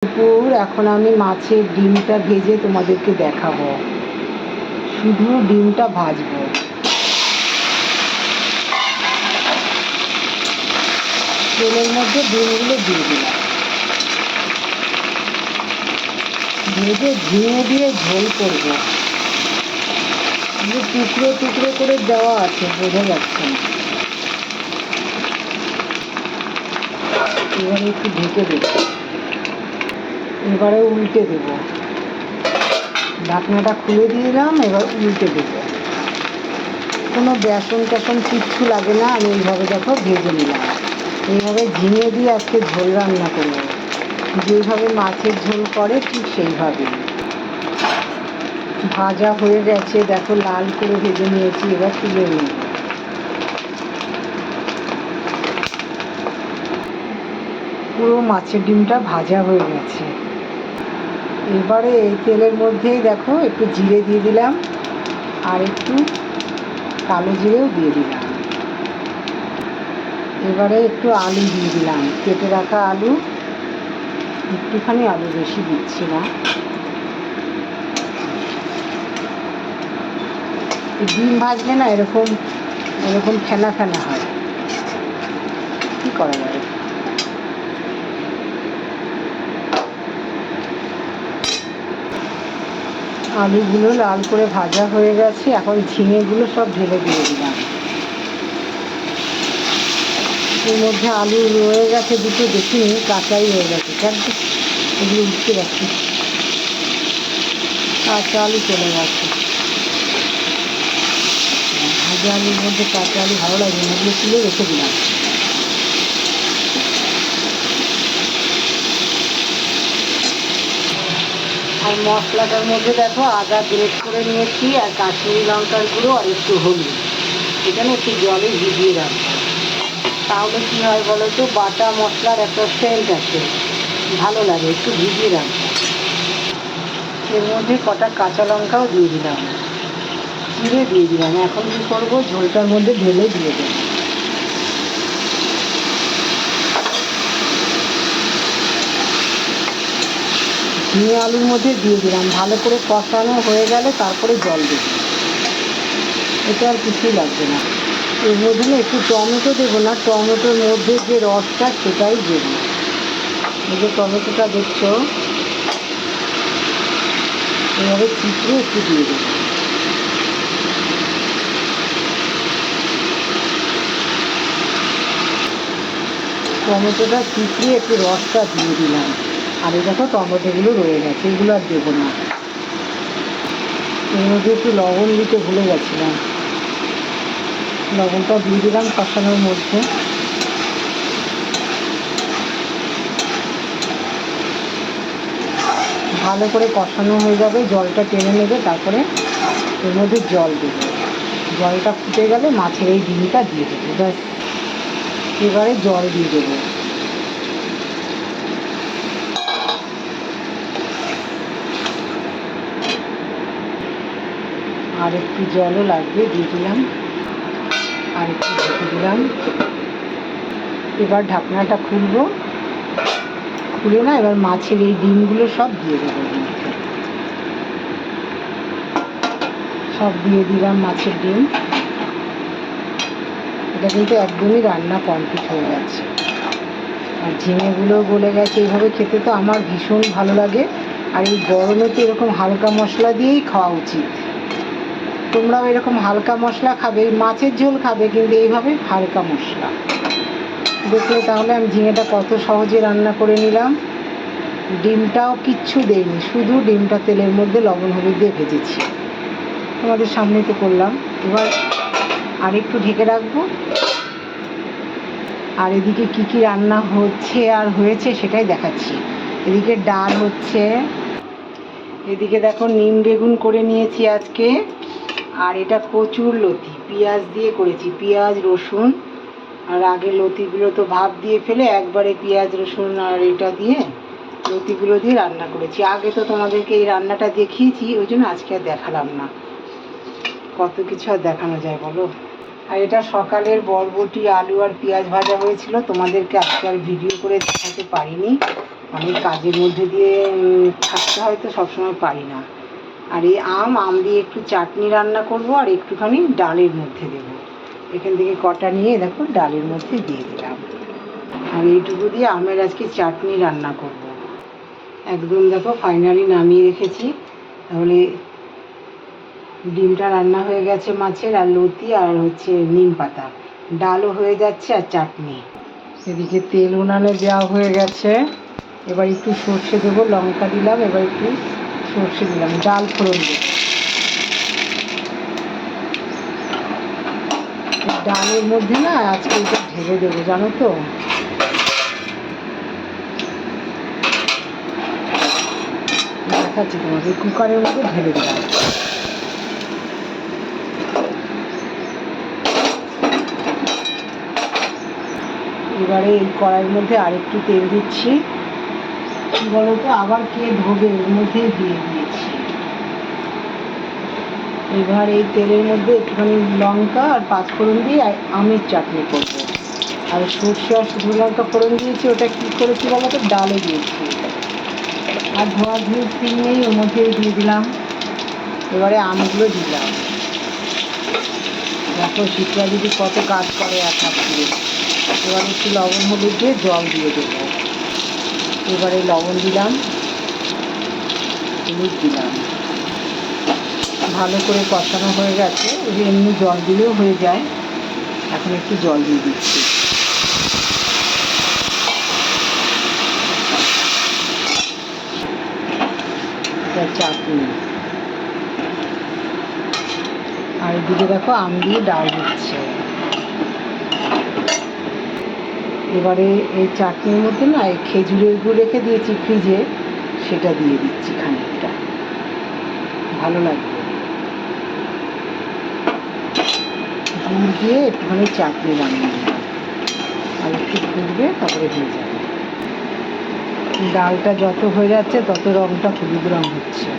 দুপুর এখন আমি মাছের ডিমটা ভেজে তোমাদেরকে দেখাবো। শুধু ডিমটা ভাজবো। তেলের মধ্যে ডিমগুলো দিয়ে দিলাম, ভেজে ঝিঙে দিয়ে ঝোল করবো। টুকরো টুকরো করে দেওয়া আছে, বোঝা যাচ্ছে না। এবারে একটু ঢেকে দেবো, এবারে উল্টে দেব। ঢাকনাটা খুলে দিলাম, এবার উল্টে দেবো। কোনো বেসন টেসন কিচ্ছু লাগে না। আমি এইভাবে দেখো ভেজে নিলাম। এইভাবে ঝিঙে দিয়ে আজকে ঝোল রান্না করবো, যেইভাবে মাছের ঝোল করে ঠিক সেইভাবে। ভাজা হয়ে গেছে, দেখো লাল করে ভেজে নিয়েছি। এবার তুলে নেব। পুরো মাছের ডিমটা ভাজা হয়ে গেছে। এবারে এই তেলের মধ্যেই দেখো একটু জিরে দিয়ে দিলাম, আর একটু কালো জিরেও দিয়ে দিলাম। এবারে একটু আলু দিয়ে দিলাম, কেটে রাখা আলু। একটুখানি আলু, বেশি দিচ্ছি না। ডিম ভাজলে না এরকম এরকম ফেনা ফেনা হয়, কী করা যাবে। আলুগুলো লাল করে ভাজা হয়ে গেছে। এখন ঝিঙেগুলো সব ঢেলে দিয়ে দিলাম। এর মধ্যে আলু রয়ে গেছে দুটো, দেখিনি, কাঁচাই রয়ে গেছে। কেন এগুলো উঠতে পারছি, কাঁচা আলু চলে গেছে। ভাজা আলুর মধ্যে কাঁচা আলু ভালো লাগে, এগুলো তুলে রেখে দিলাম। আর মশলাটার মধ্যে দেখো আদা গ্রেট করে নিয়েছি, আর কাশ্মীরি লঙ্কার গুঁড়ো, আর একটু হলুদ। এখানে একটু জলে ভিজিয়ে রাখবো, তাহলে কী হয় বলো তো, বাটা মশলার একটা সেন্ট আছে, ভালো লাগে। একটু ভিজিয়ে রাখবো। এর মধ্যে কটা কাঁচা লঙ্কাও দিয়ে দিলাম, চিড়ে দিয়ে দিলাম। এখন কী করবো, ঝোলটার মধ্যে ঢেলে দিয়ে দেবো। ঝিঙে আলুর মধ্যে দিয়ে দিলাম। ভালো করে কষানো হয়ে গেলে তারপরে জল দেবো। এটা আর কিছুই লাগবে না। এর মধ্যে না একটু টমেটো দেবো না, টমেটোর মধ্যে যে রসটা সেটাই দেবো। এই যে টমেটোটা দেখছো, এভাবে চিপড়ে একটু দিয়ে দেবো। টমেটোটা চিপড়ে একটু রসটা দিয়ে দিলাম। আর এই দেখো টমেটোগুলো রয়ে গেছে, এগুলো আর দেবো না। এর মধ্যে একটু লবণ দিতে ভুলে গেছিলাম, লবণটা দিয়ে দিলাম কষানোর মধ্যে। ভালো করে কষানো হয়ে যাবে, জলটা টেনে নেবে, তারপরে এর মধ্যে জল দেবো। জলটা ফুটে গেলে মাছের এই ডিমটা দিয়ে দেবো, ব্যাস। এবারে জল দিয়ে দেবো। আর একটু জলও লাগবে, দিয়ে দিলাম। আর একটু ঢেকে দিলাম। এবার ঢাকনাটা খুলবো, খুলে না এবার মাছের এই ডিমগুলো সব দিয়ে দেবো। সব দিয়ে দিলাম মাছের ডিম। এটা কিন্তু একদমই রান্না কমপ্লিট হয়ে গেছে। আর ঝিঙেগুলো গলে গেছে। এইভাবে খেতে তো আমার ভীষণ ভালো লাগে। আর এই গরমে তো এরকম হালকা মশলা দিয়েই খাওয়া উচিত। তোমরাও এরকম হালকা মশলা খাবে, মাছের ঝোল খাবে, কিন্তু এইভাবে হালকা মশলা দেখলে। তাহলে আমি ঝিঙেটা কত সহজে রান্না করে নিলাম। ডিমটাও কিচ্ছু দেইনি, শুধু ডিমটা তেলের মধ্যে লবণ হলুদ দিয়ে ভেজেছি। তোমাদের সামনে তো করলাম। এবার আর একটু ঢেকে রাখবো। আর এদিকে কি কি রান্না হচ্ছে আর হয়েছে সেটাই দেখাচ্ছি। এদিকে ডাল হচ্ছে, এদিকে দেখো নিম বেগুন করে নিয়েছি আজকে। আর এটা কচুর লতি, পেঁয়াজ দিয়ে করেছি, পেঁয়াজ রসুন। আর আগে লতিগুলো তো ভাপ দিয়ে ফেলে একবারে পেঁয়াজ রসুন আর এটা দিয়ে লতিগুলো দিয়ে রান্না করেছি। আগে তো তোমাদেরকে এই রান্নাটা দেখিয়েছি, ওই জন্য আজকে আর দেখালাম না। কত কিছু আর দেখানো যায় বলো। আর এটা সকালের বরবটি আলু আর পেঁয়াজ ভাজা হয়েছিল, তোমাদেরকে আজকে আর ভিডিও করে দেখাতে পারিনি। অনেক কাজের মধ্যে দিয়ে থাকতে হয় তো সবসময় পারি না। আর এই আম দিয়ে একটু চাটনি রান্না করব আর একটুখানি ডালের মধ্যে দেব। এখান থেকে কটা নিয়ে দেখো ডালের মধ্যে দিয়ে দিলাম। আর এইটুকু দিয়ে আমের আজকে চাটনি রান্না করব। একদম দেখো ফাইনালি নামিয়ে রেখেছি। তাহলে ডিমটা রান্না হয়ে গেছে মাছের, আর লতি আর হচ্ছে নিম পাতা, ডালও হয়ে যাচ্ছে আর চাটনি। এদিকে তেল উনানে দেওয়া হয়ে গেছে। এবার একটু সর্ষে দেবো, লঙ্কা দিলাম, এবার একটু সর্ষে দিলাম, ডাল ফোড়ন দেবো। ডালের মধ্যে না আজকে এটা ঢেলে দেবো, জানো তো। দেখাচ্ছি তোমাকে, কুকারের মধ্যে ঢেলে দিলাম। এবারে এই কড়াইয়ের মধ্যে আরেকটু তেল দিচ্ছি। কী বলো তো, আবার কে ধোবে, এর মধ্যেই দিয়ে দিয়েছি। এবার এই তেলের মধ্যে একটুখানি লঙ্কা আর পাঁচফোড়ন দিয়ে আমের চাটনি করবো। আর সর্ষে আর শুকনো লঙ্কা ফোড়ন দিয়েছি, ওটা কী করেছি বলো তো, ডালে দিয়েছি। আর ধোয়া ধুয়ে তিল নেই, ওর মধ্যেই দিয়ে দিলাম। এবারে আমগুলো দিলাম। দেখো শীতলা দিদি কত কাজ করে এক হাত দিয়ে। এবার একটু লবণ হলুদ দিয়ে জল দিয়ে দেবো। এবারে লবণ দিলাম, হলুদ দিলাম, ভালো করে কষানো হয়ে গেছে। এমনি জল দিলেও হয়ে যায়, এখন একটু জল দিয়ে দিচ্ছি। এটা চাটনি। আর এদিকে দেখো আম দিয়ে ডাল দিচ্ছে। এবারে এই চাটনির মধ্যে না এই খেজুরের গুড় রেখে দিয়েছি ফ্রিজে, সেটা দিয়ে দিচ্ছি খানিকটা, ভালো লাগবে। গুড় দিয়ে একটুখানি চাটনি বানিয়ে দিলাম, আর একটু ফুটবে তারপরে হয়ে যাবে। ডালটা যত হয়ে যাচ্ছে তত রঙটা হলুদ রঙ হচ্ছে।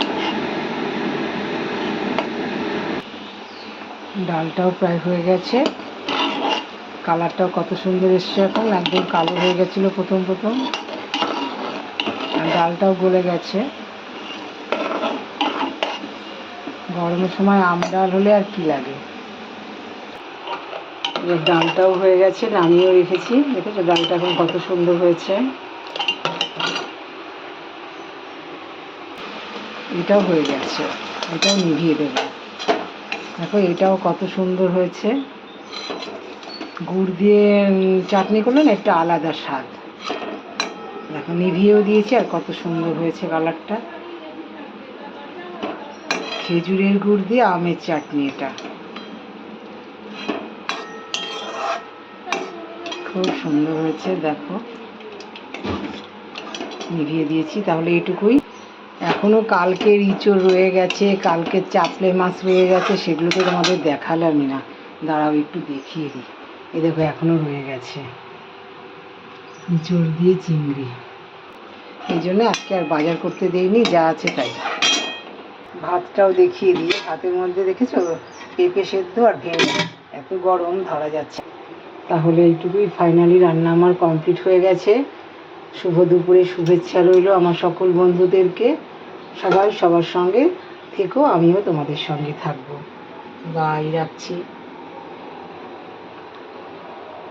ডালটাও প্রায় হয়ে গেছে, কালারটাও কত সুন্দর এসছে। এখন একদম কালো হয়ে গেছিলো প্রথম প্রথম, আর ডালটাও গলে গেছে। গরমের সময় আম ডাল হলে আর কি লাগে। এবার ডালটাও হয়ে গেছে, নামিয়েও রেখেছি। দেখেছো ডালটা এখন কত সুন্দর হয়েছে। এটাও হয়ে গেছে, এটাও নিভিয়ে দেবো। দেখো এটাও কত সুন্দর হয়েছে। গুড় দিয়ে চাটনি করলে না একটা আলাদা স্বাদ। দেখো নিভিয়েও দিয়েছি, আর কত সুন্দর হয়েছে কালারটা। খেজুরের গুড় দিয়ে আমের চাটনি, এটা খুব সুন্দর হয়েছে। দেখো নিভিয়ে দিয়েছি। তাহলে এইটুকুই। এখনও কালকের ইঁচড় রয়ে গেছে, কালকের চাপলে মাছ রয়ে গেছে, সেগুলো তো তোমাদের দেখালামই না। দাঁড়াও একটু দেখিয়ে দিই। এই দেখো এখনও রয়ে গেছে ইঁচড় দিয়ে চিংড়ি। এই জন্য আজকে আর বাজার করতে দেইনি, যা আছে তাই। ভাতটাও দেখিয়ে দিই। ভাতের মধ্যে দেখেছো পেঁপে সেদ্ধ আর ভেন্ডি, এত গরম ধরা যাচ্ছে। তাহলে এইটুকুই, ফাইনালি রান্না আমার কমপ্লিট হয়ে গেছে। শুভ দুপুরে শুভেচ্ছা রইল আমার সকল বন্ধুদেরকে। সবাই সবার সঙ্গে থেকো, আমিও তোমাদের সঙ্গে থাকবো। বাই, রাখছি।